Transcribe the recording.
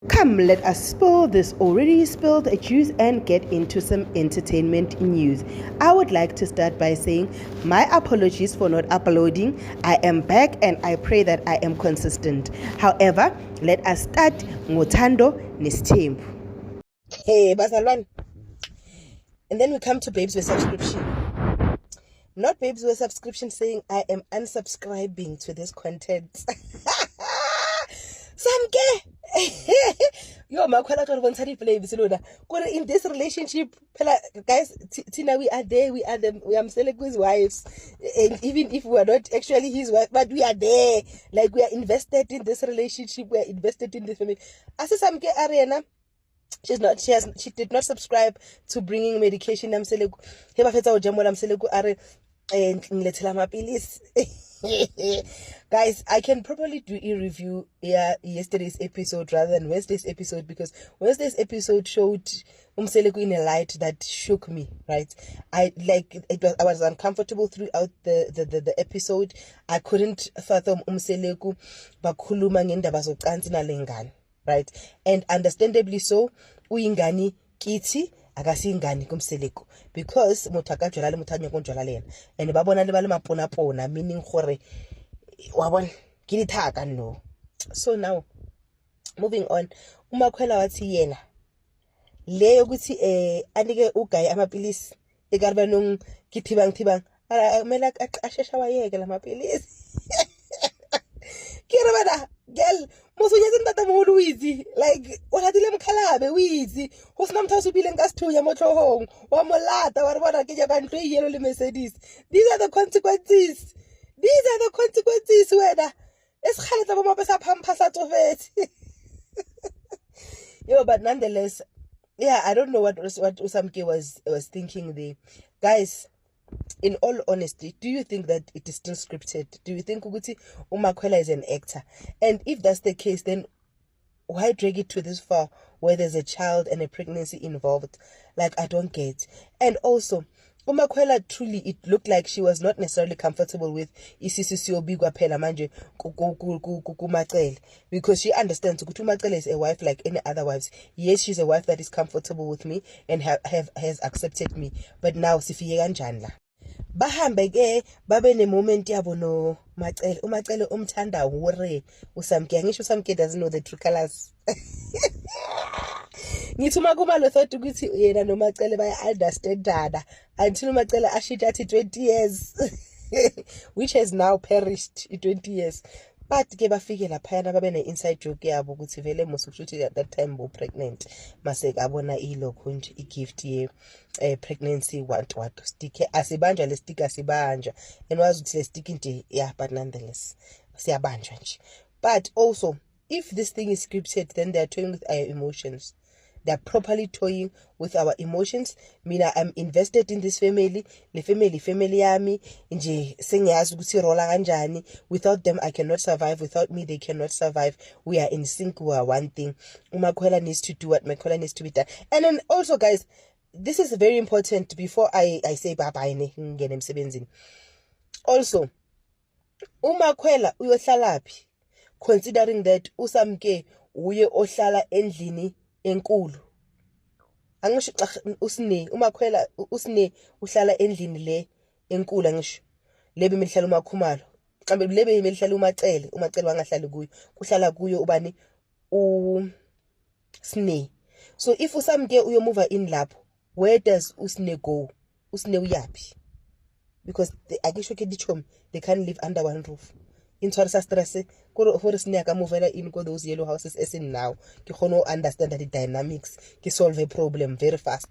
Come, let us spill this already spilled juice and get into some entertainment news. I would like to start by saying my apologies for not uploading. I am back and I pray that I am consistent. However, let us start ngothando nesithembu. Hey, bazalwane. And then we come to Babes with Subscription. Not Babes with Subscription saying I am unsubscribing to this content. Samke. Yo, makwela to bontsha di-flavors lona. Kore in this relationship, guys, Tina, we are there, we are Mselegu's wives. And even if we are not actually his wife, but we are there. Like, we are invested in this relationship, we are invested in this family. As Samke Arena, she did not subscribe to bringing medication. Namselegu. Heba fetsa o jamola Mselegu are ngilethela amapilisi. Guys, I can probably do a review yesterday's episode rather than Wednesday's episode, because Wednesday's episode showed Mselegu in a light that shook me, right? I was uncomfortable throughout the episode. I couldn't fathom Mselegu bakhuluma ngendaba zocansi nalengane, right? And understandably so, uyingani kithi akasingani kumseleko, because motho ka jwala le motho a nyako njwala le yena, and ba bona le ba le mapona pona, meaning gore wa bona ke dithaka no. So now moving on, umakhwela wathi yena leyo ukuthi anike ugayi amapilisi ekarba nong kithibang kumele ashesha wayeke la mapilisi. Kira bana girl mosunyetse ntata moholo Wizi, like o latile mkhalabe Wizi go sena motho a supileng ka sethunya mo tlhogong wa molata wa re bona ke ja ntlo e yelo le Mercedes. These are the consequences wena esighaletsa bo mapesa phampa sa tsofetse. Yo, but nonetheless, yeah, I don't know what Usamke was thinking there. Guys, in all honesty, do you think that it is still scripted? Do you think Uguti Umakwela is an actor? And if that's the case, then why drag it to this far where there's a child and a pregnancy involved? Like, I don't get. And also, Umakwela, truly, it looked like she was not necessarily comfortable with Isisisiobigwa Pela Manje Kukumacele, because she understands Kutumacele is a wife like any other wives. Yes, she's a wife that is comfortable with me and has accepted me. But now, Sifiyegan Janla. Bahambe ke babe ne moment yabo no Macele. Umacele umthanda hore Usamke. Ngisho Usamke doesn't know the true colors. Ngithuma kumalo thought ukuthi yena no Macele baya understand dada until Macele ashita athi 20 years which has now perished 20 years. But ke bafike lapha yana babe ne inside joke yabo ukuthi vele mosukuthi at that time bo pregnant mase abona ilokho nje igift ye pregnancy what stick asibanja le stick asibanja and wazi ukuthi le stick nje, yeah, but nonetheless siyabanja nje. But also, if this thing is scripted, then they're toying with our emotions. They're properly toying with our emotions. Mina, I'm invested in this family. Le family yami. Nje sengiyazi ukuthi rola kanjani. Without them, I cannot survive. Without me, they cannot survive. We are in sync. We are one thing. Umakwela needs to do what Makwela needs to be done. And then also, guys, this is very important before I say bye-bye ngene emsebenzini. Also, Umakwela uyohlala phi? Considering that Usamke uye ohlala endlini enkulu. Angisho usine Umakwela usine uhlala endlini le enkulu, angisho lebe imihlala umakhumalo. Mhlambe lebe imihlala umacele wangahlali kuyo. Kuhlala kuyo ubani Sne. So if Usamke uyomuva in lapho, where does Usne go? Usne uyaphi? Because akisho ke dichom, they can't live under one roof. In Torsa stress, for Usne aka movela in those yellow houses as in now. Ki khono understand that the dynamics, ki solve a problem very fast.